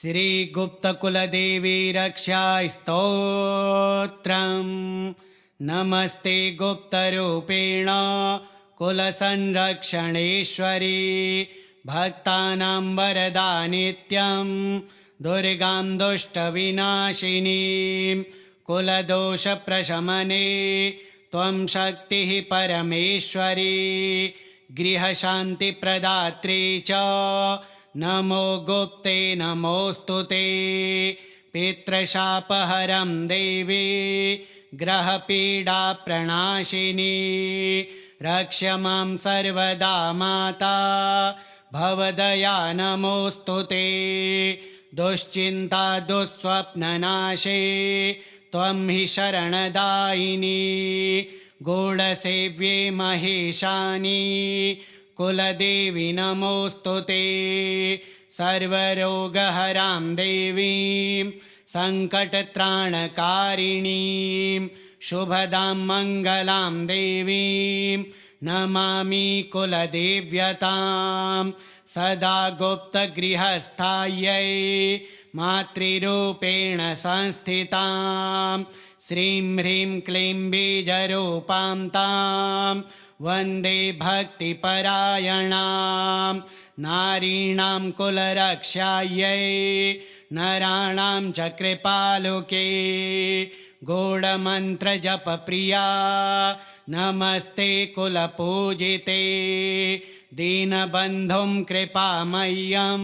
श्रीगुप्तकुलदेवी रक्षास्तोत्रम्। नमस्ते गुप्तरूपेण कुलसंरक्षणेश्वरी, भक्तानां वरदा नित्यं दुर्गां दुष्टविनाशिनीं। कुलदोषप्रशमने त्वं शक्तिः परमेश्वरी, गृहशान्तिप्रदात्री च नमो गुप्ते नमोऽस्तुते। पितृशापहरं देवी ग्रहपीडाप्रणाशिनी, रक्ष मां सर्वदा माता भवदया नमोऽस्तुते। दुश्चिन्ता दुःस्वप्ननाशे त्वं हि शरणदायिनी, गूढसेव्ये महेशानी कुलदेवी नमोऽस्तुते। सर्वरोगहरां देवीं सङ्कटत्राणकारिणीं, शुभदां मङ्गलां देवीं नमामि कुलदेव्यतां। सदा गुप्तगृहस्थायै मातृरूपेण संस्थितां, श्रीं ह्रीं क्लीं बीजरूपां तां वन्दे भक्तिपरायणां। नारीणां कुलरक्षायै नराणां च कृपालुके, गूढमन्त्रजपप्रिया नमस्ते कुलपूजिते। दीनबन्धुं कृपामय्यं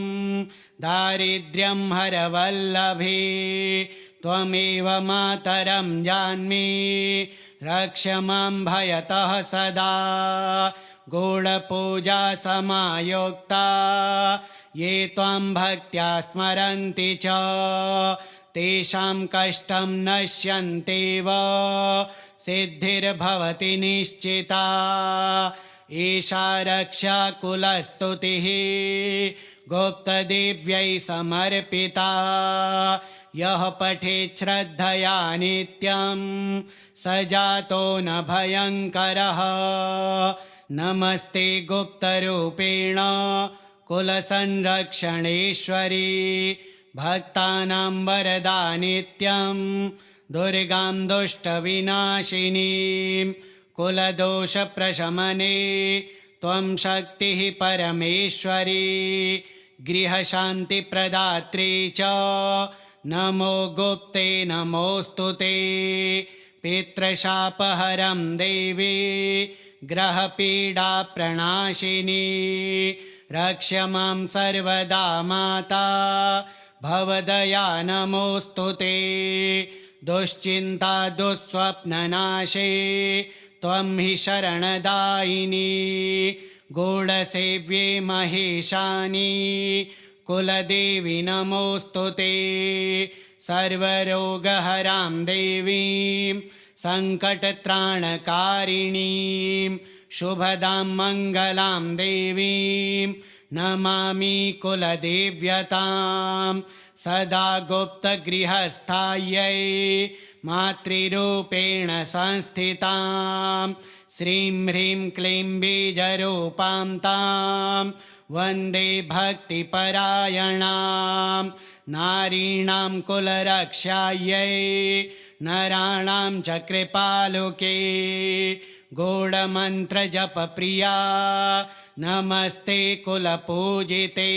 दारिद्र्यं हरवल्लभे, त्वमेव मातरं जान्मि रक्ष मां भयतः सदा। गूढपूजा समायोक्ता ये त्वां भक्त्या स्मरन्ति च, तेषां कष्टं नश्यन्त्येव सिद्धिर्भवति निश्चिता। एषा रक्षा कुलस्तुतिः गुप्तदेव्यै समर्पिता, यः पठेत् श्रद्धया नित्यं स जातो न भयङ्करः। नमस्ते गुप्तरूपेण कुलसंरक्षणेश्वरी, भक्तानां वरदा नित्यं दुर्गां दुष्टविनाशिनीं। कुलदोषप्रशमने त्वं शक्तिः परमेश्वरी, गृहशान्तिप्रदात्री च नमो गुप्ते नमोऽस्तुते। पितृशापहरं देवी ग्रहपीडाप्रणाशिनी, रक्ष मां सर्वदा माता भवदया नमोऽस्तुते। दुश्चिन्ता दुःस्वप्ननाशे त्वं हि शरणदायिनी, गूढसेव्ये महेशानी कुलदेवी नमोऽस्तुते। सर्वरोगहरां देवीं सङ्कटत्राणकारिणीं, शुभदां मङ्गलां देवीं नमामि कुलदेव्यतां। सदा गुप्तगृहस्थायै मातृरूपेण संस्थितां, श्रीं ह्रीं क्लीं बीजरूपां तां वन्दे भक्तिपरायणां। नारीणां कुलरक्षायै नराणां च कृपालुके, गूढमन्त्रजपप्रिया नमस्ते कुलपूजिते।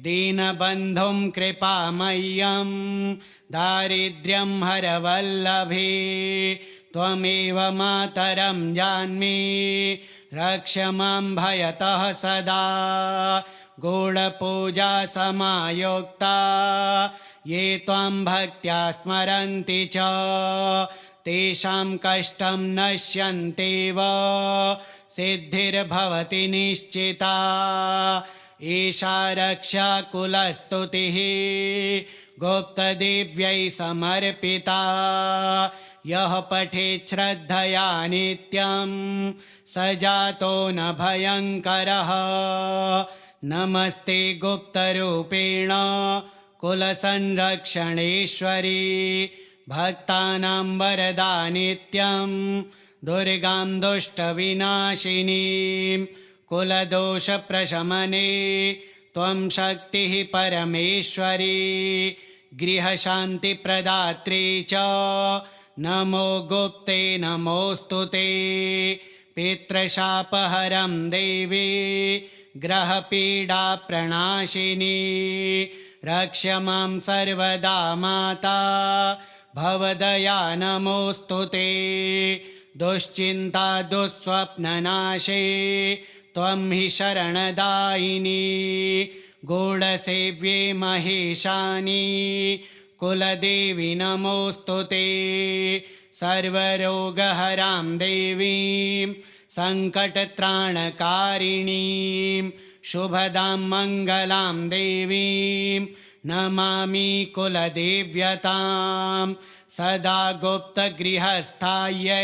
दीनबन्धुं कृपामय्यं दारिद्र्यं हरवल्लभे, त्वमेव मातरं जान्मि रक्ष मां भयतः सदा। गूढपूजा समायोक्ता ये त्वां भक्त्या स्मरन्ति च, तेषां कष्टं नश्यन्त्येव सिद्धिर्भवति निश्चिता। एषा रक्षा कुलस्तुतिः गुप्तदेव्यै समर्पिता, यः पठेत् श्रद्धया नित्यं स जातो न भयङ्करः। नमस्ते गुप्तरूपेण कुलसंरक्षणेश्वरी, भक्तानां वरदा नित्यं दुर्गां दुष्टविनाशिनीं। कुलदोषप्रशमने त्वं शक्तिः परमेश्वरी गृहशान्तिप्रदात्री च नमो गुप्ते नमोऽस्तु ते पितृशापहरं देवी ग्रहपीडाप्रणाशिनी रक्ष मां सर्वदा माता भवदया नमोऽस्तु ते दुश्चिन्ता दुःस्वप्ननाशे त्वं हि शरणदायिनी गूढसेव्ये महेशानी कुलदेवी नमोऽस्तु ते सर्वरोगहरां देवीं सङ्कटत्राणकारिणीं शुभदां मङ्गलां देवीं नमामि कुलदेव्यतां सदा गुप्तगृहस्थायै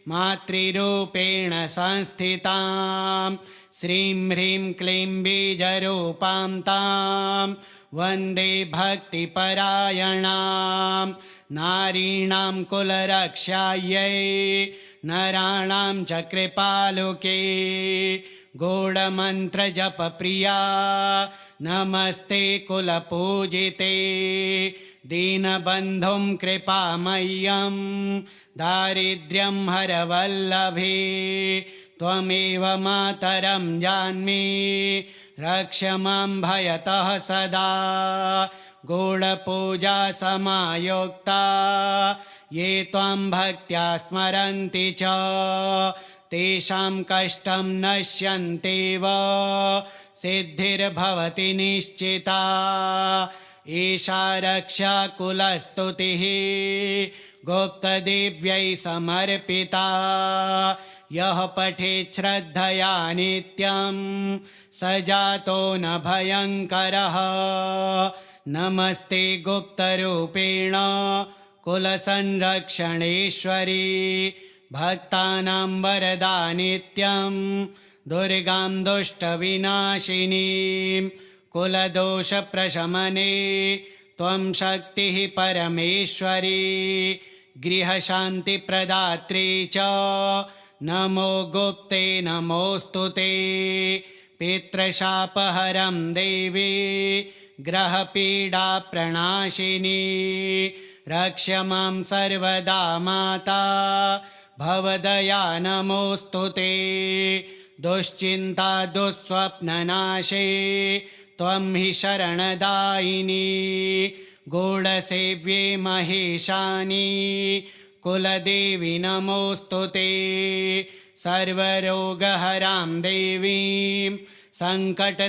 मातृरूपेण संस्थितां श्रीं ह्रीं क्लीं बीजरूपां तां वन्दे भक्तिपरायणां नारीणां कुलरक्षायै नराणां च कृपालुके गूढमन्त्रजपप्रिया नमस्ते कुलपूजिते दीनबन्धुं कृपामय्यं दारिद्र्यं हरवल्लभे त्वमेव मातरं जान्मि रक्ष मां भयतः सदा गूढपूजा समायोक्ता ये त्वां भक्त्या स्मरन्ति च तेषां कष्टं नश्यन्त्येव सिद्धिर्भवति निश्चिता एषा रक्षा कुलस्तुतिः गुप्तदेव्यै समर्पिता यः पठेत् श्रद्धया नित्यं स जातो न भयङ्करः नमस्ते गुप्तरूपेण कुलसंरक्षणेश्वरी भक्तानां वरदा नित्यं दुर्गां दुष्टविनाशिनीं कुलदोषप्रशमने त्वं शक्तिः परमेश्वरी गृहशान्तिप्रदात्री च नमो गुप्ते नमोऽस्तु ते पितृशापहरं देवी ग्रहपीडाप्रणाशिनी रक्ष मां सर्वदा माता भवदया नमोऽस्तु ते दुश्चिन्ता दुःस्वप्ननाशे त्वं हि शरणदायिनी गूढसेव्ये महेशानी कुलदेवी नमोऽस्तु ते सर्वरोगहरां देवीं सङ्कटत्राणकारिणीं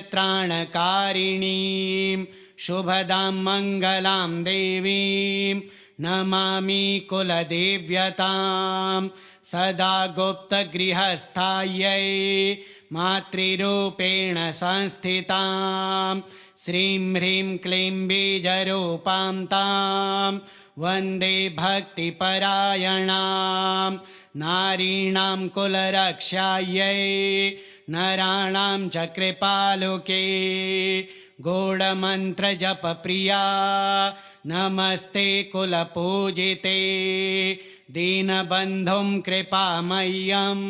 शुभदां मङ्गलां देवीं नमामि कुलदेव्यतां सदा गुप्तगृहस्थायै मातृरूपेण संस्थितां श्रीं ह्रीं क्लीं बीजरूपां तां वन्दे भक्तिपरायणां नारीणां कुलरक्षायै नराणां च कृपालुके गूढमन्त्रजपप्रिया नमस्ते कुलपूजिते दीनबन्धुं कृपामय्यं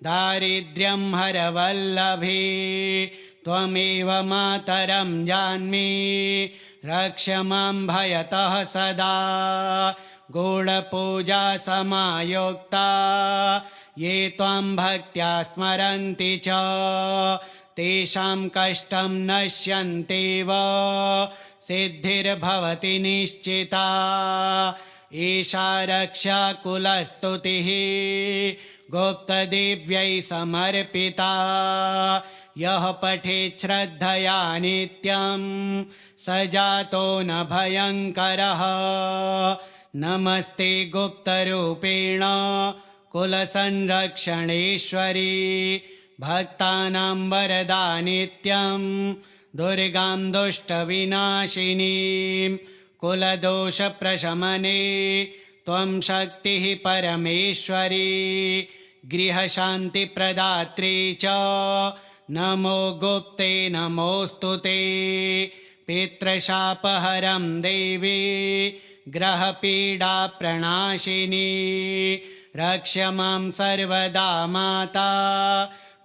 दारिद्र्यं हरवल्लभे त्वमेव मातरं जान्मि रक्ष मां भयतः सदा गूढपूजा समायोक्ता ये त्वां भक्त्या स्मरन्ति च तेषां कष्टं नश्यन्त्येव सिद्धिर्भवति निश्चिता एषा रक्षा कुलस्तुतिः गुप्तदेव्यै समर्पिता यः पठेत् श्रद्धया नित्यं स जातो न भयङ्करः नमस्ते गुप्तरूपेण कुलसंरक्षणेश्वरी भक्तानां वरदा नित्यं दुर्गां दुष्टविनाशिनीं कुलदोषप्रशमने त्वं शक्तिः परमेश्वरी गृहशान्तिप्रदात्री च नमो गुप्ते नमोऽस्तु ते पितृशापहरं देवी ग्रहपीडाप्रणाशिनी रक्ष मां सर्वदा माता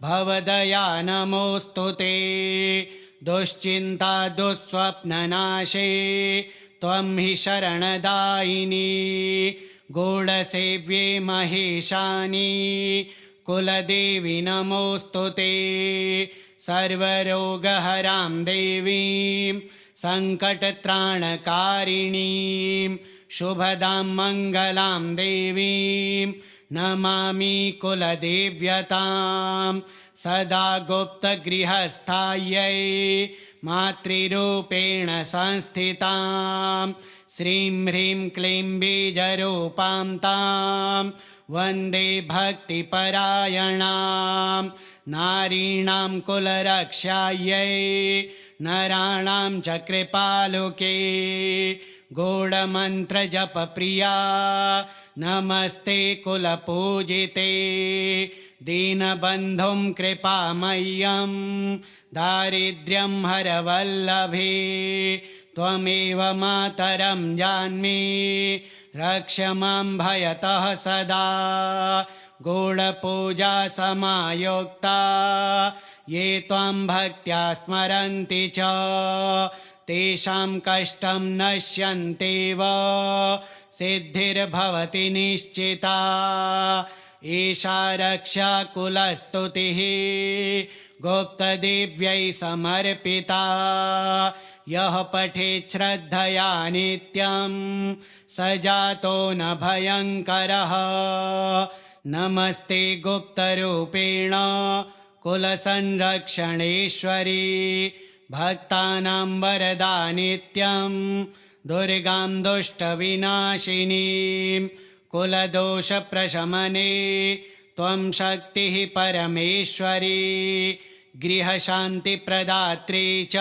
भवदया नमोऽस्तु ते दुश्चिन्ता दुःस्वप्ननाशे त्वं हि शरणदायिनी गूढसेव्ये महेशानि कुलदेवी नमोऽस्तु ते सर्वरोगहरां देवीं सङ्कटत्राणकारिणीं शुभदां मङ्गलां देवीं नमामि कुलदेव्यतां सदा गुप्तगृहस्थायै मातृरूपेण संस्थितां श्रीं ह्रीं क्लीं बीजरूपां तां वन्दे भक्तिपरायणां नारीणां कुलरक्षायै नराणां च कृपालुके गूढमन्त्रजपप्रिया नमस्ते कुलपूजिते दीनबन्धुं कृपामय्यं दारिद्र्यं हरवल्लभे त्वमेव मातरं जान्मि रक्ष मां भयतः सदा गूढपूजा समायोक्ता ये त्वां भक्त्या स्मरन्ति च तेषां कष्टं नश्यन्त्येव सिद्धिर्भवति निश्चिता एषा रक्षा कुलस्तुतिः गुप्तदेव्यै समर्पिता यः पठेत् श्रद्धया नित्यं स जातो न भयङ्करः नमस्ते गुप्तरूपेण कुलसंरक्षणेश्वरी भक्तानां वरदा नित्यं दुर्गां दुष्टविनाशिनीं कुलदोषप्रशमने त्वं शक्तिः परमेश्वरी गृहशान्तिप्रदात्री च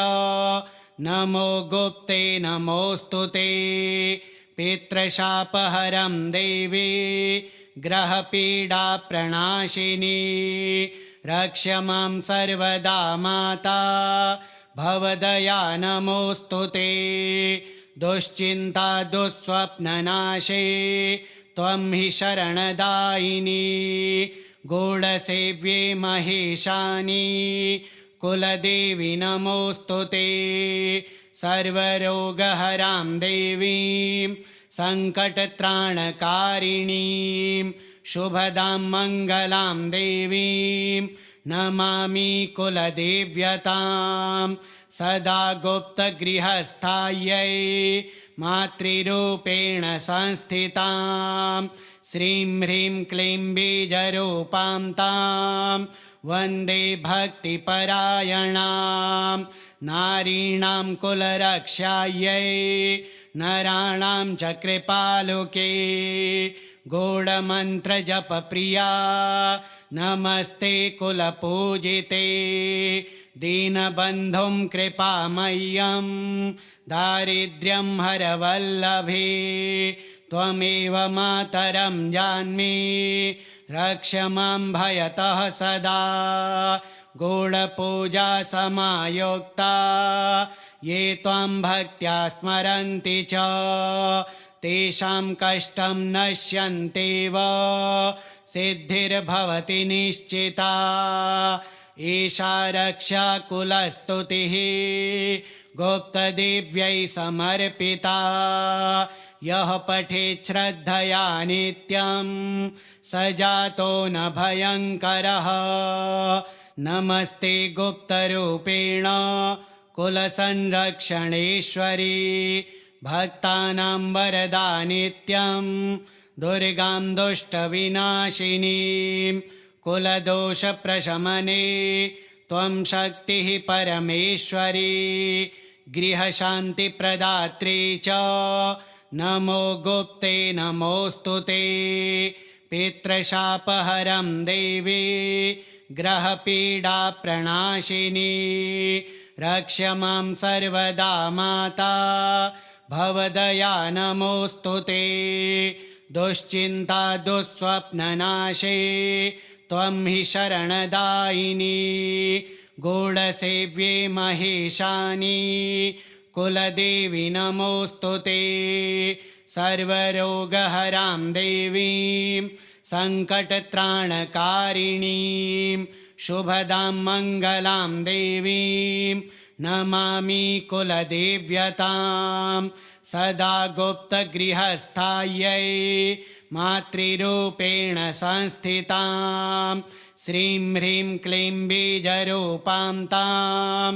नमो गुप्ते नमोऽस्तु ते पितृशापहरं देवी ग्रहपीडाप्रणाशिनी रक्ष मां सर्वदा माता भवदया नमोऽस्तु ते दुश्चिन्ता दुःस्वप्ननाशे त्वं हि शरणदायिनी गूढसेव्ये महेशानि कुलदेवी नमोऽस्तु ते सर्वरोगहरां देवीं सङ्कटत्राणकारिणीं शुभदां मङ्गलां देवीं नमामि कुलदेव्यतां सदा गुप्तगृहस्थायै मातृरूपेण संस्थितां श्रीं ह्रीं क्लीं बीजरूपां तां वन्दे भक्तिपरायणां नारीणां कुलरक्षायै नराणां च कृपालुके गूढमन्त्रजपप्रिया नमस्ते कुलपूजिते दीनबन्धुं कृपामय्यं दारिद्र्यं हरवल्लभे त्वमेव मातरं जान्मि रक्ष मां भयतः सदा गूढपूजा समायोक्ता ये त्वां भक्त्या स्मरन्ति च तेषां कष्टं नश्यन्त्येव सिद्धिर्भवति निश्चिता एषा रक्षा कुलस्तुतिः गुप्तदेव्यै समर्पिता यः पठेत् श्रद्धया नित्यं स जातो न भयङ्करः नमस्ते गुप्तरूपेण कुलसंरक्षणेश्वरी भक्तानां वरदा नित्यं दुर्गां दुष्टविनाशिनीं कुलदोषप्रशमने त्वं शक्तिः परमेश्वरी गृहशान्तिप्रदात्री च नमो गुप्ते नमोऽस्तु ते पितृशापहरं देवी ग्रहपीडाप्रणाशिनी रक्ष मां सर्वदा माता भवदया नमोऽस्तु ते दुश्चिन्ता दुःस्वप्ननाशे त्वं हि शरणदायिनी गूढसेव्ये महेशानि कुलदेवी नमोऽस्तु ते सर्वरोगहरां देवीं सङ्कटत्राणकारिणीं शुभदां मङ्गलां देवीं नमामि कुलदेव्यतां सदा गुप्तगृहस्थायै मातृरूपेण संस्थितां श्रीं ह्रीं क्लीं बीजरूपां तां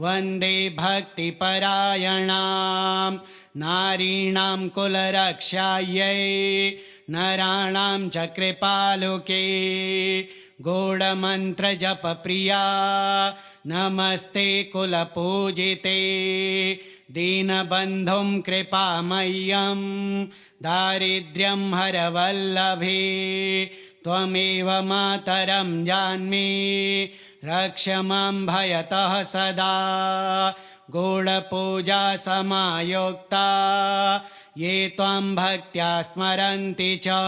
वन्दे भक्तिपरायणां नारीणां कुलरक्षायै नराणां च कृपालुके गूढमन्त्रजपप्रिया नमस्ते कुलपूजिते दीनबन्धुं कृपामय्यं दारिद्र्यं हरवल्लभे त्वमेव मातरं जान्मि रक्ष मां भयतः सदा गूढपूजा समायोक्ता ये त्वां भक्त्या स्मरन्ति च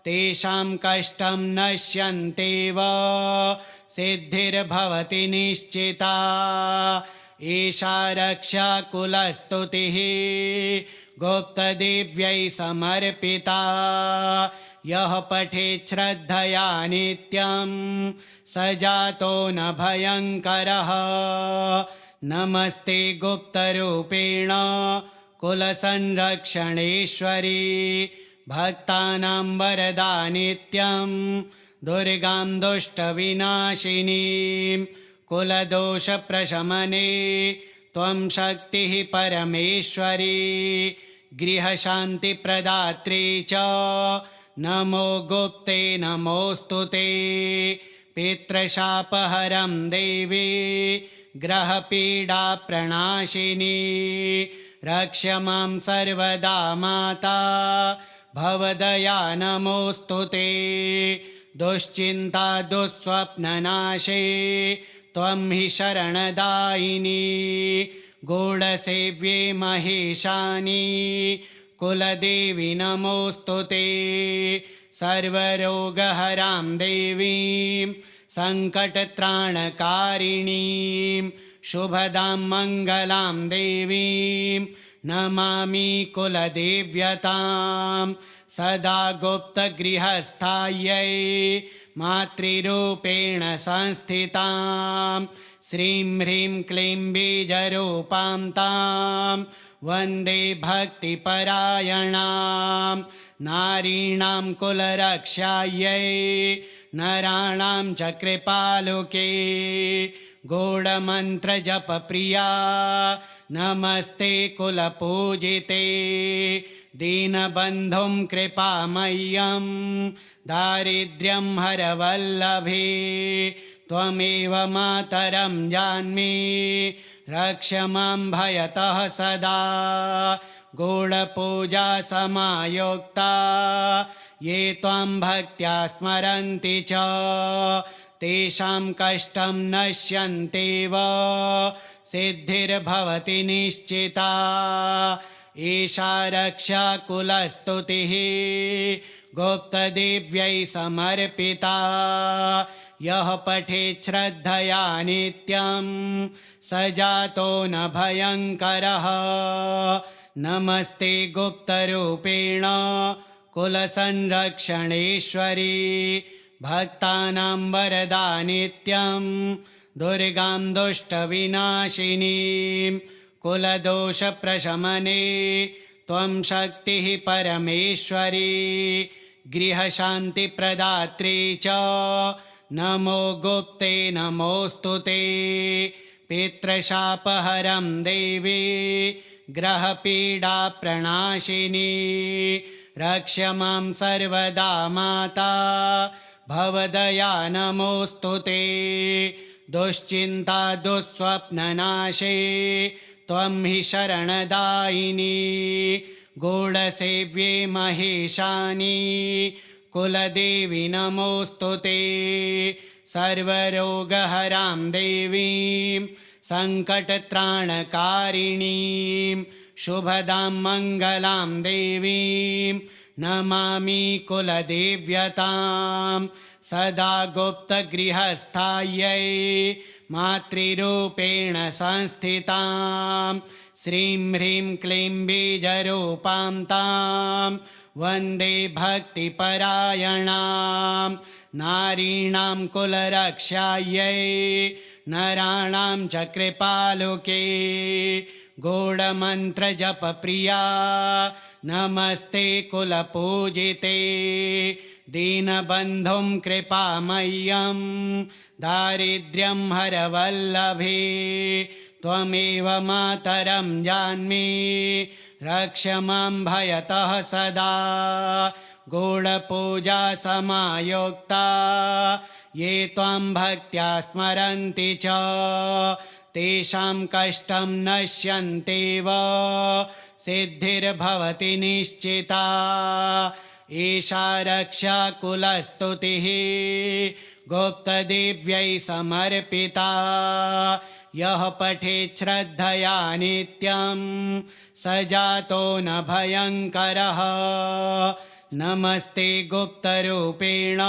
तेषां कष्टं नश्यन्त्येव सिद्धिर्भवति निश्चिता एषा रक्षा कुलस्तुतिः गुप्तदेव्यै समर्पिता यः पठेत् श्रद्धया नित्यं स जातो न भयङ्करः नमस्ते गुप्तरूपेण कुलसंरक्षणेश्वरी भक्तानां वरदा नित्यं दुर्गां दुष्टविनाशिनीं कुलदोषप्रशमने त्वं शक्तिः परमेश्वरी गृहशान्तिप्रदात्री च नमो गुप्ते नमोऽस्तु ते पितृशापहरं देवी ग्रहपीडाप्रणाशिनी रक्ष मां सर्वदा माता भवदया नमोऽस्तु ते दुश्चिन्ता दुःस्वप्ननाशे त्वं हि शरणदायिनी गूढसेव्ये महेशानी कुलदेवी नमोऽस्तु ते सर्वरोगहरां देवीं सङ्कटत्राणकारिणीं शुभदां मङ्गलां देवीं नमामि कुलदेव्यतां सदा गुप्तगृहस्थायै मातृरूपेण संस्थितां श्रीं ह्रीं क्लीं बीजरूपां तां वन्दे भक्तिपरायणां नारीणां कुलरक्षायै नराणां च कृपालुके गूढमन्त्रजपप्रिया नमस्ते कुलपूजिते दीनबन्धुं कृपामय्यं दारिद्र्यं हरवल्लभे त्वमेव मातरं जान्मि रक्ष मां भयतः सदा गूढपूजा समायोक्ता ये त्वां भक्त्या स्मरन्ति च तेषां कष्टं नश्यन्त्येव सिद्धिर्भवति निश्चिता एषा रक्षा कुलस्तुतिः गुप्तदेव्यै समर्पिता यः पठेत् श्रद्धया नित्यं स जातो न भयङ्करः नमस्ते गुप्तरूपेण कुलसंरक्षणेश्वरी भक्तानां वरदा नित्यं दुर्गां दुष्टविनाशिनीं कुलदोषप्रशमने त्वं शक्तिः परमेश्वरी गृहशान्तिप्रदात्री च नमो गुप्ते नमोऽस्तु ते पितृशापहरं देवी ग्रहपीडाप्रणाशिनी रक्ष मां सर्वदा माता भवदया नमोऽस्तु ते दुश्चिन्ता दुःस्वप्ननाशे त्वं हि शरणदायिनी गूढसेव्ये महेशानी कुलदेवी नमोऽस्तु ते सर्वरोगहरां देवीं सङ्कटत्राणकारिणीं शुभदां मङ्गलां देवीं नमामि कुलदेव्यतां सदा गुप्तगृहस्थायै मातृरूपेण संस्थितां श्रीं ह्रीं क्लीं बीजरूपां तां वन्दे भक्तिपरायणां नारीणां कुलरक्षायै नराणां च कृपालुके गूढमन्त्रजपप्रिया नमस्ते कुलपूजिते दीनबन्धुं कृपामय्यं दारिद्र्यं हरवल्लभे त्वमेव मातरं जान्मि रक्ष मां भयतः सदा गूढपूजा समायोक्ता ये त्वां भक्त्या स्मरन्ति च तेषां कष्टं नश्यन्त्येव सिद्धिर्भवति निश्चिता एषा रक्षा कुलस्तुतिः गुप्तदेव्यै समर्पिता यः पठेत् श्रद्धया नित्यं स जातो न भयङ्करः नमस्ते गुप्तरूपेण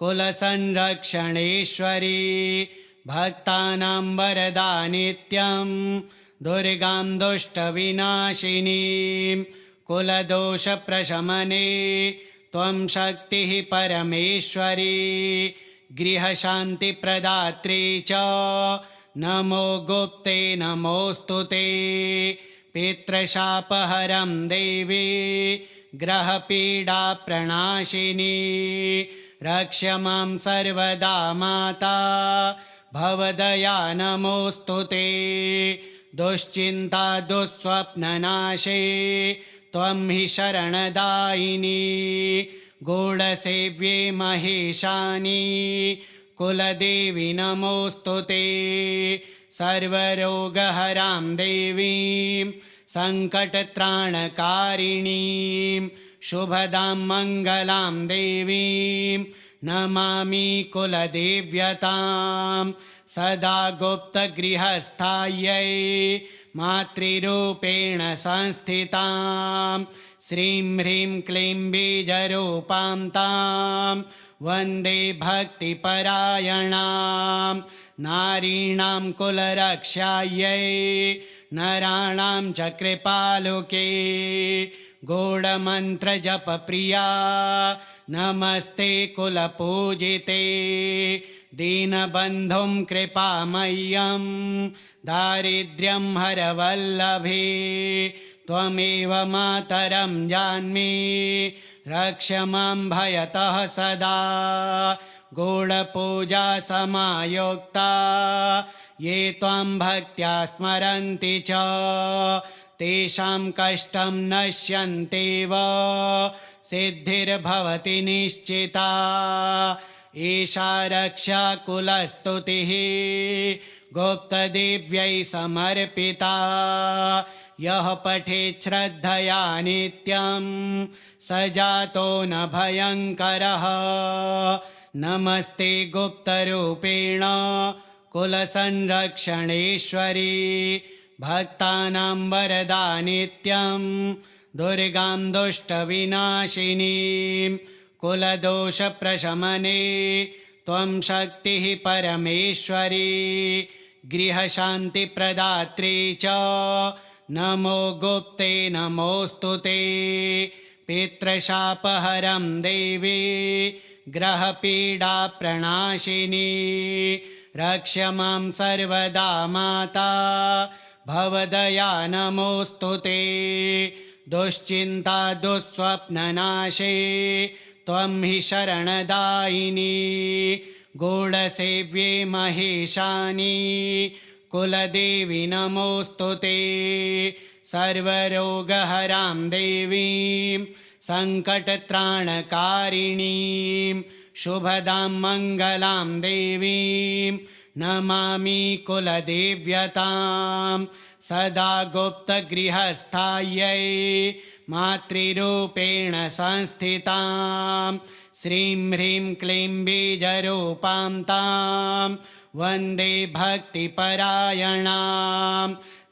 कुलसंरक्षणेश्वरी भक्तानां वरदा नित्यं दुर्गां दुष्टविनाशिनीं कुलदोषप्रशमने त्वं शक्तिः परमेश्वरी गृहशान्तिप्रदात्री च नमो गुप्ते नमोऽस्तु ते पितृशापहरं देवी ग्रहपीडाप्रणाशिनी रक्ष मां सर्वदा माता भवदया नमोऽस्तु ते दुश्चिन्ता दुःस्वप्ननाशे त्वं हि शरणदायिनी गूढसेव्ये महेशानी कुलदेवी नमोऽस्तु ते सर्वरोगहरां देवीं सङ्कटत्राणकारिणीं शुभदां मङ्गलां देवीं नमामि कुलदेव्यतां सदा गुप्तगृहस्थायै मातृरूपेण संस्थितां श्रीं ह्रीं क्लीं बीजरूपां तां वन्दे भक्तिपरायणां नारीणां कुलरक्षायै नराणां च कृपालुके गूढमन्त्रजपप्रिया नमस्ते कुलपूजिते दीनबन्धुं कृपामय्यं दारिद्र्यं हरवल्लभे त्वमेव मातरं जान्मि रक्ष मां भयतः सदा गूढपूजा समायोक्ता ये त्वां भक्त्या स्मरन्ति च तेषां कष्टं नश्यन्त्येव सिद्धिर्भवति निश्चिता एषा रक्षा कुलस्तुतिः गुप्तदेव्यै समर्पिता यः पठेत् श्रद्धया नित्यं स जातो न भयङ्करः नमस्ते गुप्तरूपेण कुलसंरक्षणेश्वरी भक्तानां वरदा नित्यं दुर्गां दुष्टविनाशिनीं कुलदोषप्रशमने त्वं शक्तिः परमेश्वरी गृहशान्तिप्रदात्री च नमो गुप्ते नमोऽस्तु ते पितृशापहरं देवी ग्रहपीडाप्रणाशिनी रक्ष मां सर्वदा माता भवदया नमोऽस्तु ते दुश्चिन्ता दुःस्वप्ननाशे त्वं हि शरणदायिनी गूढसेव्ये महेशानी कुलदेवी नमोऽस्तु ते सर्वरोगहरां देवीं सङ्कटत्राणकारिणीं शुभदां मङ्गलां देवीं नमामि कुलदेव्यतां सदा गुप्तगृहस्थायै मातृरूपेण संस्थितां श्रीं ह्रीं क्लीं बीजरूपां तां वन्दे भक्तिपरायणां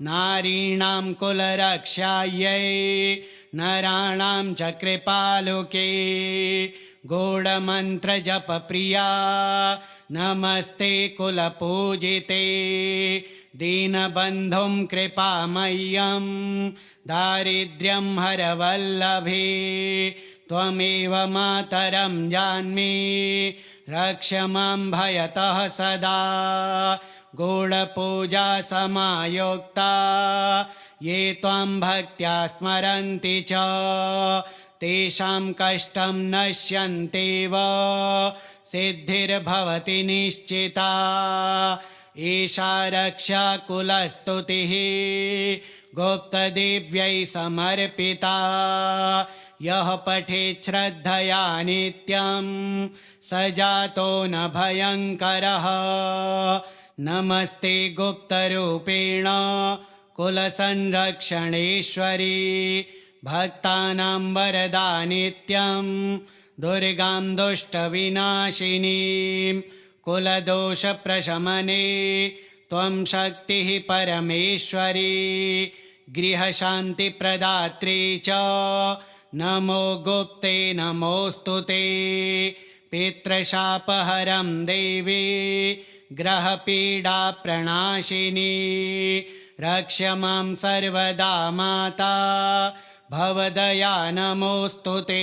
नारीणां कुलरक्षायै नराणां च कृपालुके गूढमन्त्रजपप्रिया नमस्ते कुलपूजिते दीनबन्धुं कृपामय्यं दारिद्र्यं हरवल्लभे त्वमेव मातरं जान्मि रक्ष मां भयतः सदा गूढपूजा समायुक्ता ये त्वां भक्त्या स्मरन्ति च तेषां कष्टं नश्यन्त्येव सिद्धिर्भवति निश्चिता एषा रक्षाकुलस्तुतिः गुप्तदेव्यै समर्पिता यः पठेत् श्रद्धया नित्यं स जातो न भयङ्करः नमस्ते गुप्तरूपेण कुलसंरक्षणेश्वरी भक्तानां वरदा नित्यं दुर्गां दुष्टविनाशिनीं कुलदोषप्रशमने त्वं शक्तिः परमेश्वरी गृहशान्तिप्रदात्री च नमो गुप्ते नमोऽस्तु ते पितृशापहरं देवी ग्रहपीडाप्रणाशिनी रक्ष मां सर्वदा माता भवदया नमोऽस्तु ते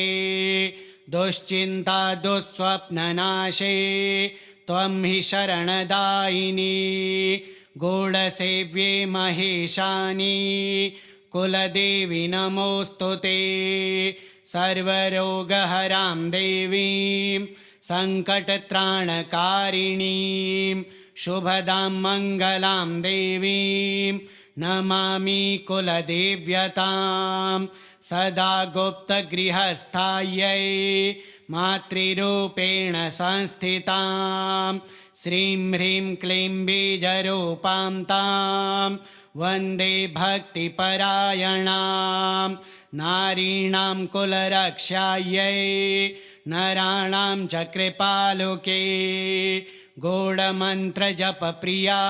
दुश्चिन्ता दुःस्वप्ननाशे त्वं हि शरणदायिनी गूढसेव्ये महेशानी कुलदेवी नमोऽस्तु ते सर्वरोगहरां देवीं सङ्कटत्राणकारिणीं शुभदां मङ्गलां देवीं नमामि कुलदेव्यतां सदा गुप्तगृहस्थायै मातृरूपेण संस्थितां श्रीं ह्रीं क्लीं बीजरूपां तां वन्दे भक्तिपरायणां नारीणां कुलरक्षायै नराणां च कृपालुके गूढमन्त्रजपप्रिया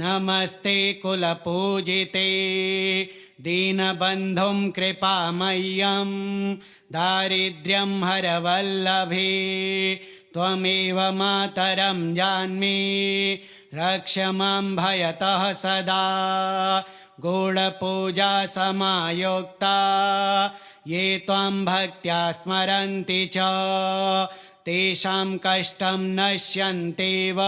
नमस्ते कुलपूजिते दीनबन्धुं कृपामय्यं दारिद्र्यं हरवल्लभे त्वमेव मातरं जान्मि रक्ष मां भयतः सदा गूढपूजा समायुक्ता ये त्वां भक्त्या स्मरन्ति च तेषां कष्टं नश्यन्त्येव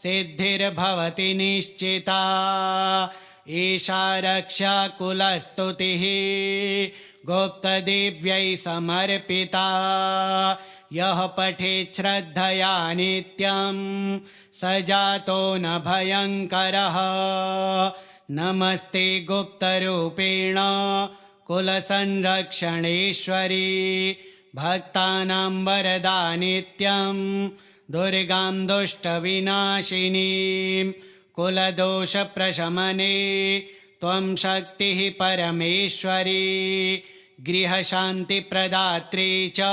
सिद्धिर्भवति निश्चिता एषा रक्षाकुलस्तुतिः गुप्तदेव्यै समर्पिता यः पठेत् श्रद्धया नित्यं स जातो न भयङ्करः नमस्ते गुप्तरूपेण कुलसंरक्षणेश्वरी भक्तानां वरदा नित्यं दुर्गां दुष्टविनाशिनीं कुलदोषप्रशमने त्वं शक्तिः परमेश्वरी गृहशान्तिप्रदात्री च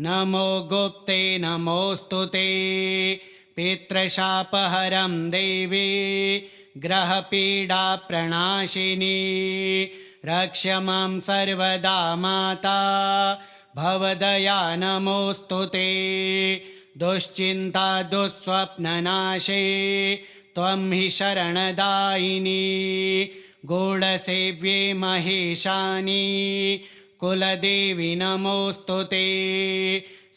नमो गुप्ते नमोऽस्तु ते पितृशापहरं देवी ग्रहपीडाप्रणाशिनी रक्ष मां सर्वदा माता भवदया नमोऽस्तु ते दुश्चिन्ता दुःस्वप्ननाशे त्वं हि शरणदायिनी गूढसेव्ये महेशानी कुलदेवी नमोऽस्तु ते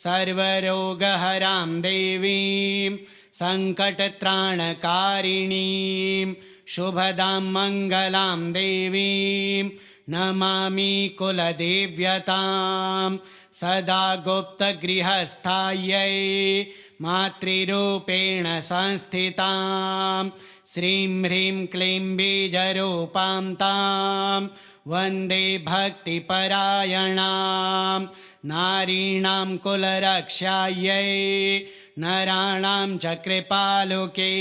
सर्वरोगहरां देवीं सङ्कटत्राणकारिणीं शुभदां मङ्गलां देवीं नमामि कुलदेव्यतां सदा गुप्तगृहस्थायै मातृरूपेण संस्थितां श्रीं ह्रीं क्लीं बीजरूपां तां वन्दे भक्तिपरायणां नारीणां कुलरक्षायै नराणां च कृपालुके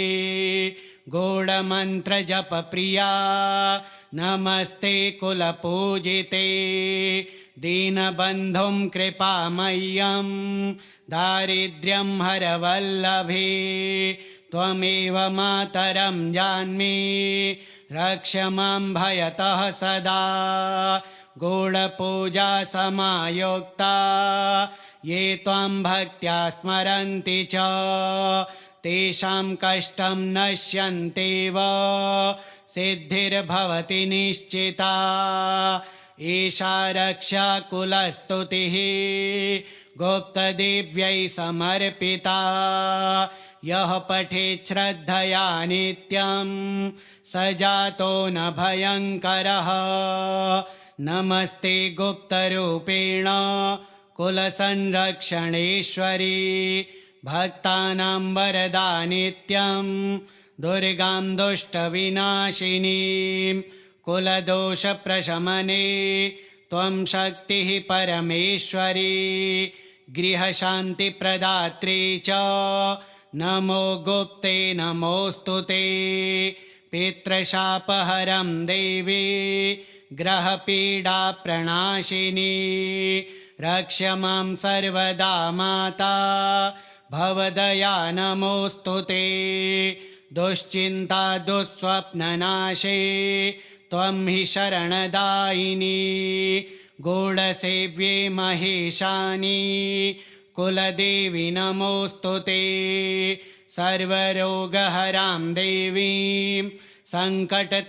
गूढमन्त्रजपप्रिया नमस्ते कुलपूजिते दीनबन्धुं कृपामय्यं दारिद्र्यं हरवल्लभे त्वमेव मातरं जान्मि रक्ष मां भयतः सदा गूढपूजा समायुक्ता ये त्वां भक्त्या स्मरन्ति च तेषां कष्टं नश्यन्त्येव सिद्धिर्भवति निश्चिता एषा रक्षाकुलस्तुतिः गुप्तदेव्यै समर्पिता यः पठेत् श्रद्धया नित्यं स जातो न भयङ्करः। नमस्ते गुप्तरूपेण कुलसंरक्षणेश्वरी भक्तानां वरदा नित्यं दुर्गां दुष्टविनाशिनीं कुलदोषप्रशमने त्वं शक्तिः परमेश्वरी गृहशान्तिप्रदात्री च नमो गुप्ते नमोऽस्तु ते। पितृशापहरं देवी ग्रहपीडाप्रणाशिनी रक्ष मां सर्वदा माता भवदया नमोऽस्तु ते। दुश्चिन्ता दुःस्वप्ननाशे त्वं हि शरणदायिनी गूढसेव्ये महेशानी कुलदेवी नमोऽस्तु ते। सर्वरोगहरां देवीं सङ्कटत्राणकारिणीं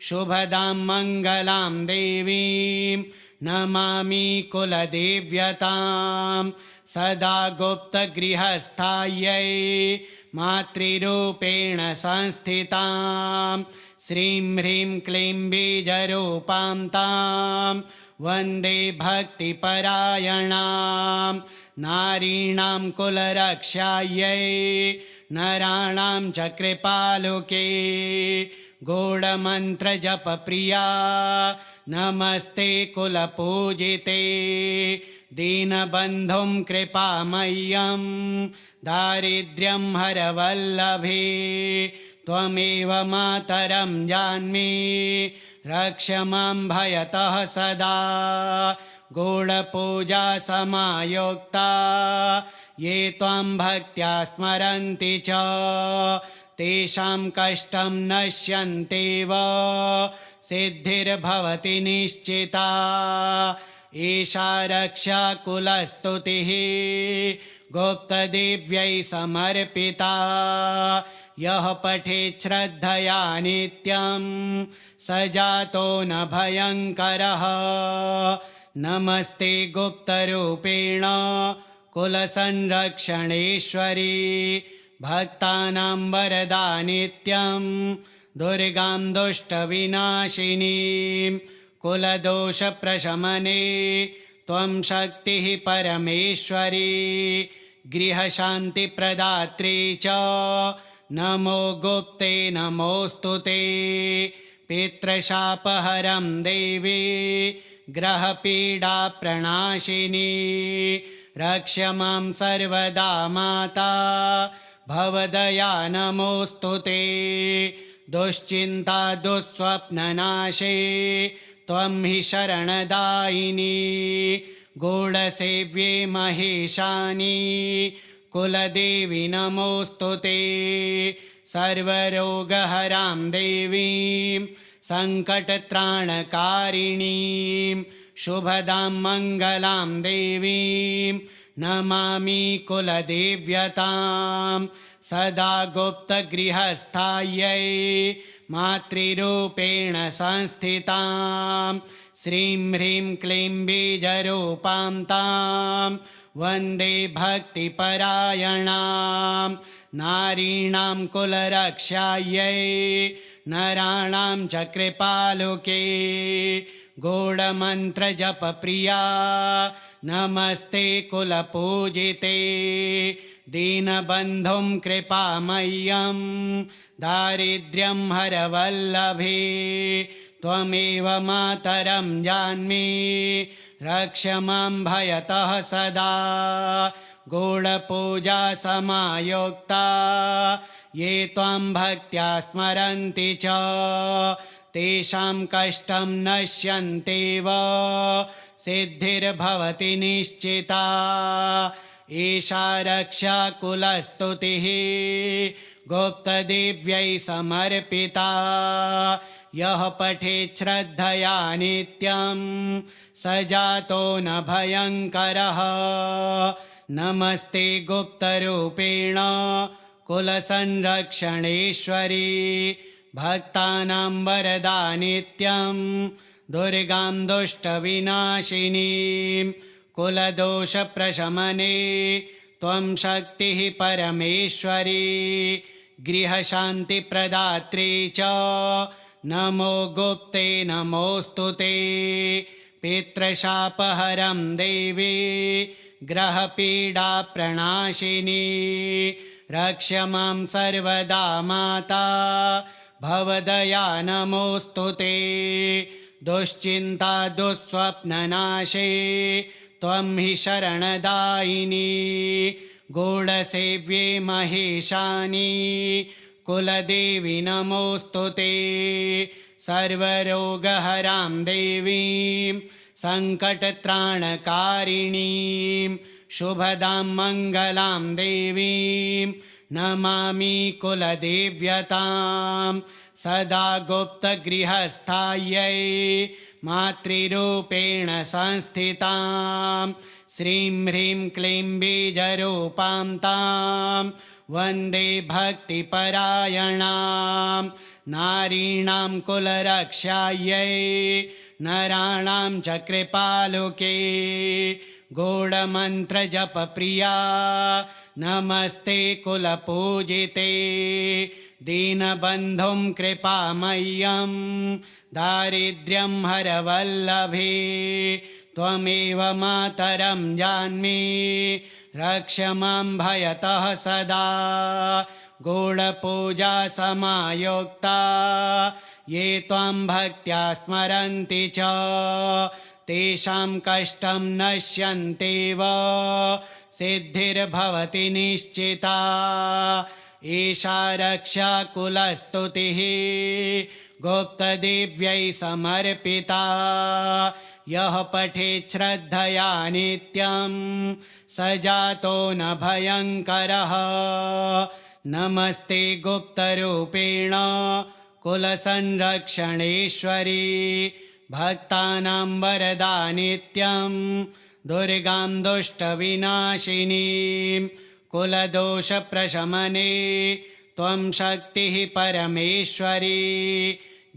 शुभदां मङ्गलां देवीं नमामि कुलदेव्यतां सदा गुप्तगृहस्थायै मातृरूपेण संस्थितां श्रीं ह्रीं क्लीं बीजरूपां तां वन्दे भक्तिपरायणां नारीणां कुलरक्षायै नराणां च कृपालुके गूढमन्त्रजपप्रिया नमस्ते कुलपूजिते दीनबन्धुं कृपामय्यं दारिद्र्यं हरवल्लभे त्वमेव मातरं जान्मि रक्ष मां भयतः सदा। गूढपूजा समायोक्ता ये त्वां भक्त्या स्मरन्ति च तेषां कष्टं नश्यन्त्येव सिद्धिर्भवति निश्चिता। एषा रक्षा कुलस्तुतिः गुप्तदेव्यै समर्पिता यः पठेत् श्रद्धया नित्यं स जातो न भयङ्करः। नमस्ते गुप्तरूपेण कुलसंरक्षणेश्वरी भक्तानां वरदा नित्यं दुर्गां दुष्टविनाशिनीं कुलदोषप्रशमने त्वं शक्तिः परमेश्वरी गृहशान्तिप्रदात्री च नमो गुप्ते नमोऽस्तु ते। पितृशापहरं देवी ग्रहपीडाप्रणाशिनी रक्ष मां सर्वदा माता भवदया नमोऽस्तु ते। दुश्चिन्ता दुःस्वप्ननाशे त्वं हि शरणदायिनी गूढसेव्ये महेशानी कुलदेवी नमोऽस्तु ते। सर्वरोगहरां देवीं सङ्कटत्राणकारिणीं शुभदां मङ्गलां देवीं नमामि कुलदेव्यतां सदा गुप्तगृहस्थायै मातृरूपेण संस्थितां श्रीं ह्रीं क्लीं बीजरूपां तां वन्दे भक्तिपरायणां नारीणां कुलरक्षायै नराणां च कृपालुके गूढमन्त्रजपप्रिया नमस्ते कुलपूजिते दीनबन्धुं कृपामय्यं दारिद्र्यं हरवल्लभे त्वमेव मातरं जान्मि रक्ष मां भयतः सदा। गूढपूजा समायोक्ता ये त्वां भक्त्या स्मरन्ति च तेषां कष्टं नश्यन्त्येव सिद्धिर्भवति निश्चिता। एषा रक्षा कुलस्तुतिः गुप्तदेव्यै समर्पिता यः पठेत् श्रद्धया नित्यं स जातो न भयङ्करः। नमस्ते गुप्तरूपेण कुलसंरक्षणेश्वरी भक्तानां वरदा नित्यं दुर्गां दुष्टविनाशिनीं कुलदोषप्रशमने त्वं शक्तिः परमेश्वरी गृहशान्तिप्रदात्री च नमो गुप्ते नमोऽस्तु ते पितृशापहरं देवी ग्रहपीडाप्रणाशिनी रक्ष मां सर्वदा माता भवदया नमोऽस्तु ते दुश्चिन्ता दुःस्वप्ननाशे त्वं हि शरणदायिनी गूढसेव्ये महेशानी कुलदेवी नमोऽस्तु ते सर्वरोगहरां देवीं सङ्कटत्राणकारिणीं शुभदां मङ्गलां देवीं नमामि कुलदेव्यतां सदा गुप्तगृहस्थायै मातृरूपेण संस्थितां श्रीं ह्रीं क्लीं बीजरूपां तां वन्दे भक्तिपरायणां नारीणां कुलरक्षायै नराणां च कृपालुके गूढमन्त्रजपप्रिया नमस्ते कुलपूजिते दीनबन्धुं कृपामय्यं दारिद्र्यं हरवल्लभे त्वमेव मातरं जान्मि रक्ष मां भयतः सदा गूढपूजा समायोक्ता ये त्वां भक्त्या स्मरन्ति च तेषां कष्टं नश्यन्त्येव सिद्धिर्भवति निश्चिता एषा रक्षा कुलस्तुतिः गुप्तदेव्यै समर्पिता यः पठेत् श्रद्धया नित्यं स जातो न भयङ्करः नमस्ते गुप्तरूपेण कुलसंरक्षणेश्वरी भक्तानां वरदा नित्यं दुर्गां दुष्टविनाशिनीं कुलदोषप्रशमने त्वं शक्तिः परमेश्वरी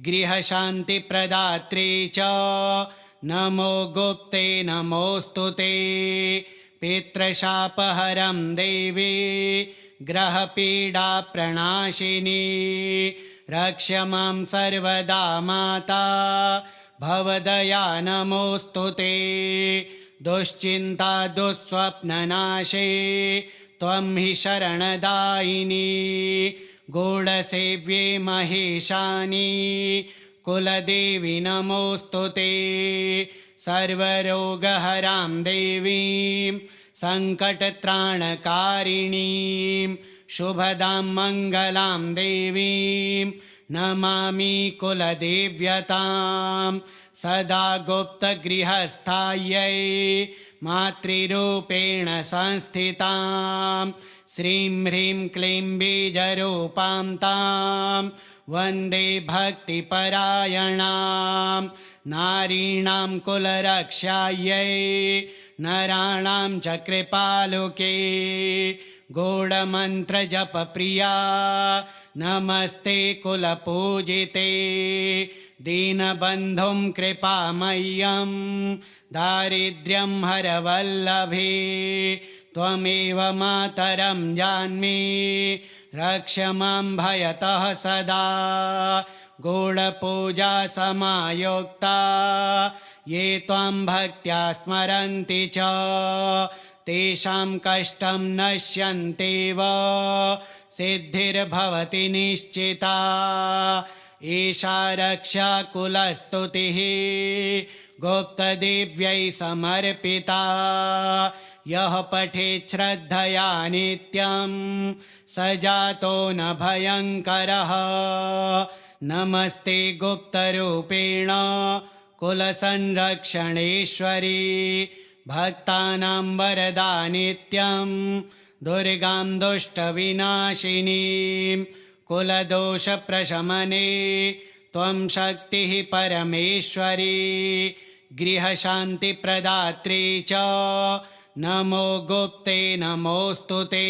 गृहशान्तिप्रदात्री च नमो गुप्ते नमोऽस्तु ते पितृशापहरं देवी ग्रहपीडाप्रणाशिनी रक्ष मां सर्वदा माता भवदया नमोऽस्तु ते दुश्चिन्ता दुःस्वप्ननाशे त्वं हि शरणदायिनी गूढसेव्ये महेशानी कुलदेवी नमोऽस्तु ते सर्वरोगहरां देवीं सङ्कटत्राणकारिणीं शुभदां मङ्गलां देवीं नमामि कुलदेव्यतां सदा गुप्तगृहस्थायै मातृरूपेण संस्थितां श्रीं ह्रीं क्लीं बीजरूपां तां वन्दे भक्तिपरायणां नारीणां कुलरक्षायै नराणां च कृपालुके गूढमन्त्रजपप्रिया नमस्ते कुलपूजिते दीनबन्धुं कृपामय्यं दारिद्र्यं हरवल्लभे त्वमेव मातरं जान्मि रक्ष मां भयतः सदा गूढपूजा समायोक्ता ये त्वां भक्त्या स्मरन्ति च तेषां कष्टं नश्यन्त्येव सिद्धिर्भवति निश्चिता एषा रक्षा कुलस्तुतिः गुप्तदेव्यै समर्पिता यः पठेत् श्रद्धया नित्यं स जातो न भयङ्करः नमस्ते गुप्तरूपेण कुलसंरक्षणेश्वरी भक्तानां वरदा नित्यं दुर्गां दुष्टविनाशिनीं कुलदोषप्रशमने त्वं शक्तिः परमेश्वरी गृहशान्तिप्रदात्री च नमो गुप्ते नमोऽस्तु ते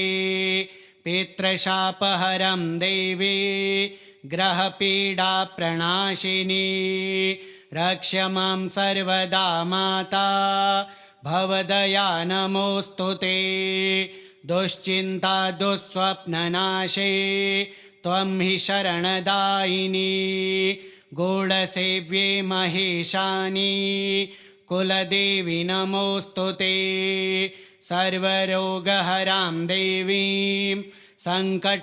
पितृशापहरं देवी ग्रहपीडाप्रणाशिनी रक्ष मां सर्वदा माता भवदया नमोऽस्तु ते दुश्चिन्ता दुःस्वप्ननाशे त्वं हि शरणदायिनी गूढसेव्ये महेशानि कुलदेवी नमोऽस्तु ते सर्वरोगहरां देवीं सङ्कटत्राणकारिणीं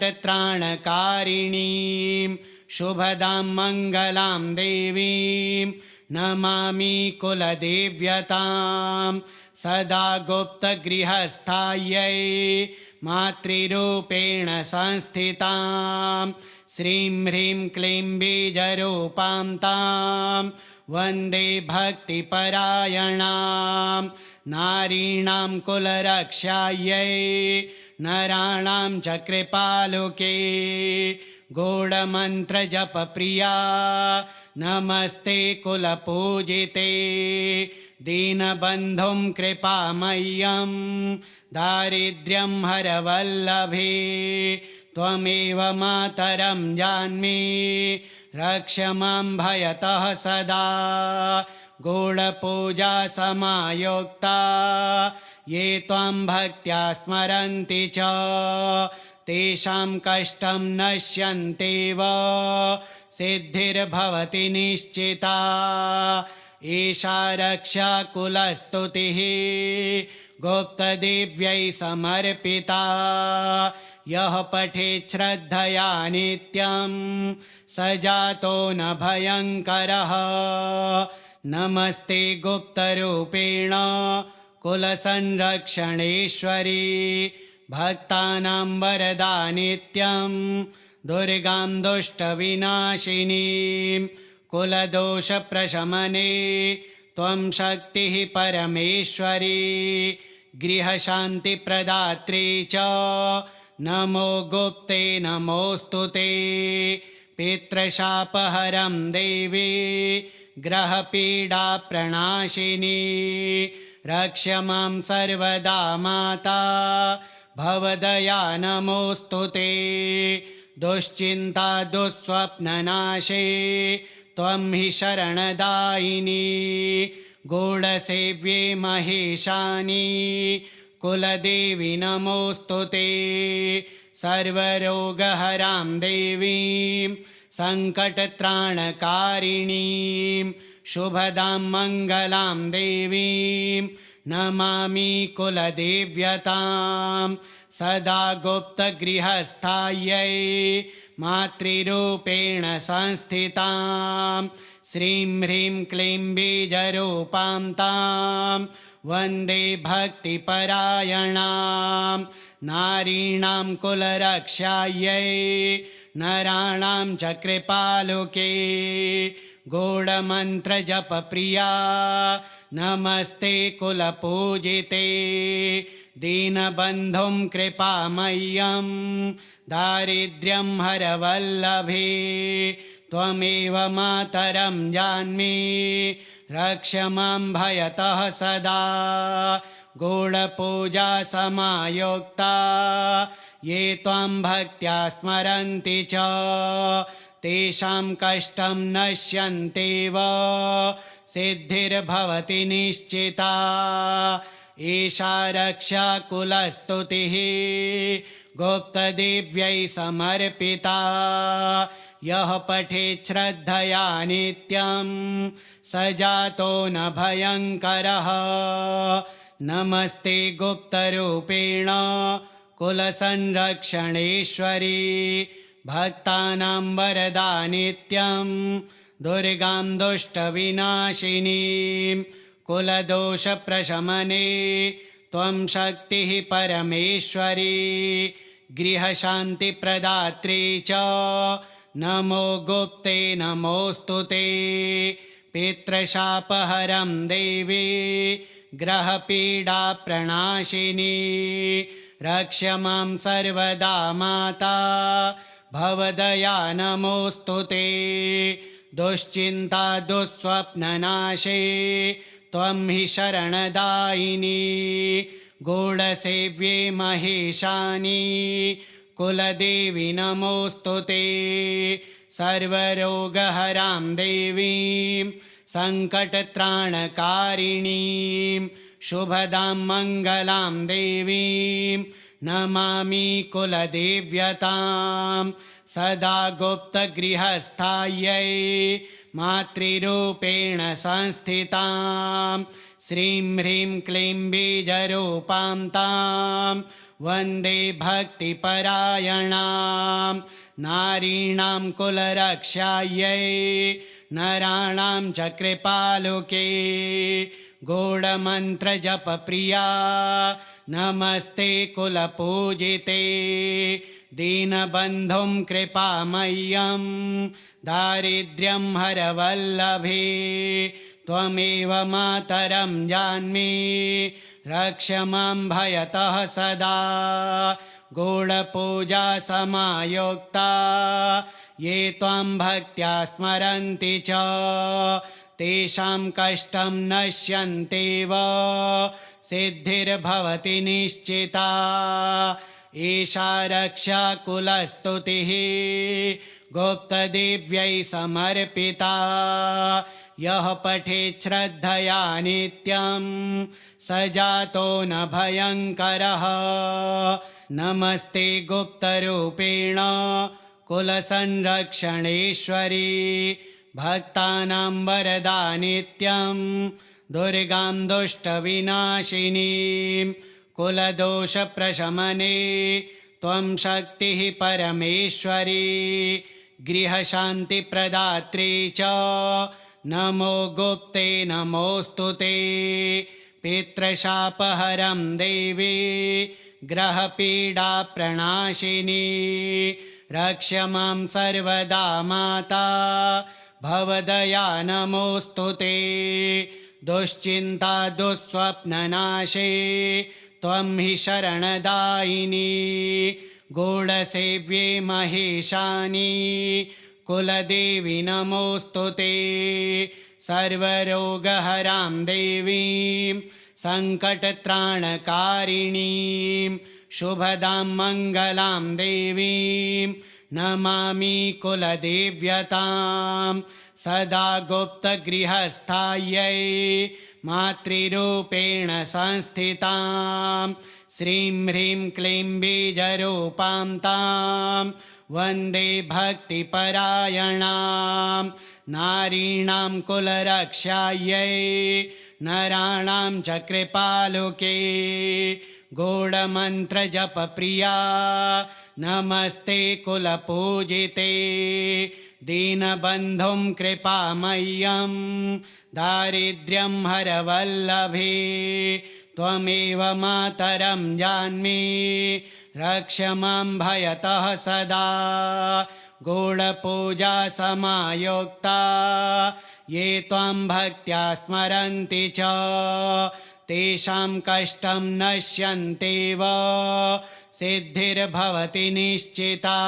शुभदां मङ्गलां देवीं नमामि कुलदेव्यतां सदा गुप्तगृहस्थायै मातृरूपेण संस्थितां श्रीं ह्रीं क्लीं बीजरूपां तां वन्दे भक्तिपरायणां नारीणां कुलरक्षायै नराणां च कृपालुके गूढमन्त्रजपप्रिया नमस्ते कुलपूजिते दीनबन्धुं कृपामय्यं दारिद्र्यं हरवल्लभे त्वमेव मातरं जान्मि रक्ष मां भयतः सदा गूढपूजा समायोक्ता ये त्वां भक्त्या स्मरन्ति च तेषां कष्टं नश्यन्त्येव सिद्धिर्भवति निश्चिता एषा रक्षा कुलस्तुतिः गुप्तदेव्यै समर्पिता यः पठेत् श्रद्धया नित्यं स जातो न भयङ्करः नमस्ते गुप्तरूपेण कुलसंरक्षणेश्वरी भक्तानां वरदा नित्यं दुर्गां दुष्टविनाशिनीं कुलदोषप्रशमने त्वं शक्तिः परमेश्वरी गृहशान्तिप्रदात्री च नमो गुप्ते नमोऽस्तु ते पितृशापहरं देवी ग्रहपीडाप्रणाशिनी रक्ष मां सर्वदा माता भवदया नमोऽस्तु ते दुश्चिन्ता दुःस्वप्ननाशे त्वं हि शरणदायिनी गूढसेव्ये महेशानि कुलदेवी नमोऽस्तु ते सर्वरोगहरां देवीं सङ्कटत्राणकारिणीं शुभदां मङ्गलां देवीं नमामि कुलदेव्यतां सदा गुप्तगृहस्थायै मातृरूपेण संस्थितां श्रीं ह्रीं क्लीं बीजरूपां तां वन्दे भक्तिपरायणां नारीणां कुलरक्षायै नराणां च कृपालुके गूढमन्त्रजपप्रिया नमस्ते कुलपूजिते दीनबन्धुं कृपामय्यं दारिद्र्यं हरवल्लभे त्वमेव मातरं जान्मि रक्ष मां भयतः सदा गूढपूजा समायोक्ता ये त्वां भक्त्या स्मरन्ति च तेषां कष्टं नश्यन्त्येव सिद्धिर्भवति निश्चिता एषा रक्षा कुलस्तुतिः गुप्तदेव्यै समर्पिता यः पठेत् श्रद्धया नित्यं स जातो न भयङ्करः नमस्ते गुप्तरूपेण कुलसंरक्षणेश्वरी भक्तानां वरदा नित्यं दुर्गां दुष्टविनाशिनीं कुलदोषप्रशमने त्वं शक्तिः परमेश्वरी गृहशान्तिप्रदात्री च नमो गुप्ते नमोऽस्तु ते पितृशापहरं देवी ग्रहपीडाप्रणाशिनी रक्ष मां सर्वदा माता भवदया नमोऽस्तु ते दुश्चिन्ता दुःस्वप्ननाशे त्वं हि शरणदायिनी गूढसेव्ये महेशानि कुलदेवी नमोऽस्तु ते सर्वरोगहरां देवीं सङ्कटत्राणकारिणीं शुभदां मङ्गलां देवीं नमामि कुलदेव्यतां सदा गुप्तगृहस्थायै मातृरूपेण संस्थितां श्रीं ह्रीं क्लीं बीजरूपां तां वन्दे भक्तिपरायणां नारीणां कुलरक्षायै नराणां च कृपालुके गूढमन्त्रजपप्रिया नमस्ते कुलपूजिते दीनबन्धुं कृपामय्यं दारिद्र्यं हरवल्लभे त्वमेव मातरं जान्मि रक्ष मां भयतः सदा गूढपूजा समायोक्ता ये त्वां भक्त्या स्मरन्ति च तेषां कष्टं नश्यन्त्येव सिद्धिर्भवति निश्चिता एषा रक्षा कुलस्तुतिः गुप्तदेव्यै समर्पिता यः पठेत् श्रद्धया नित्यं स जातो न भयङ्करः नमस्ते गुप्तरूपेण कुलसंरक्षणेश्वरी भक्तानां वरदा नित्यं दुर्गां दुष्टविनाशिनीं कुलदोषप्रशमने त्वं शक्तिः परमेश्वरी गृहशान्तिप्रदात्री च नमो गुप्ते नमोऽस्तु ते पितृशापहरं देवी ग्रहपीडाप्रणाशिनी रक्ष मां सर्वदा माता भवदया नमोऽस्तु ते दुश्चिन्ता दुःस्वप्ननाशे त्वं हि शरणदायिनी गूढसेव्ये महेशानी कुलदेवी नमोऽस्तु ते सर्वरोगहरां देवीं सङ्कटत्राणकारिणीं शुभदां मङ्गलां देवीं नमामि कुलदेव्यतां सदा गुप्तगृहस्थायै मातृरूपेण संस्थितां श्रीं ह्रीं क्लीं बीजरूपां तां वन्दे भक्तिपरायणां नारीणां कुलरक्षायै नराणां च कृपालुके गूढमन्त्रजपप्रिया नमस्ते कुलपूजिते दीनबन्धुं कृपामय्यं दारिद्र्यं हरवल्लभे त्वमेव मातरं जान्मि रक्ष मां भयतः सदा गूढपूजा समायोक्ता ये त्वां भक्त्या स्मरन्ति च तेषां कष्टं नश्यन्त्येव सिद्धिर्भवति निश्चिता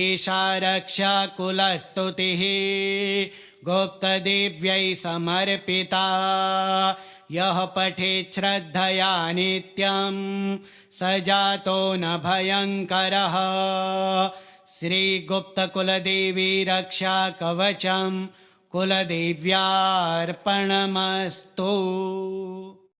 एषा रक्षा कुलस्तुतिः गुप्तदेव्यै समर्पिता यः पठेत् श्रद्धया नित्यं स जातो न भयङ्करः श्रीगुप्तकुलदेवी रक्षा कवचं कुलदेव्यार्पणमस्तु।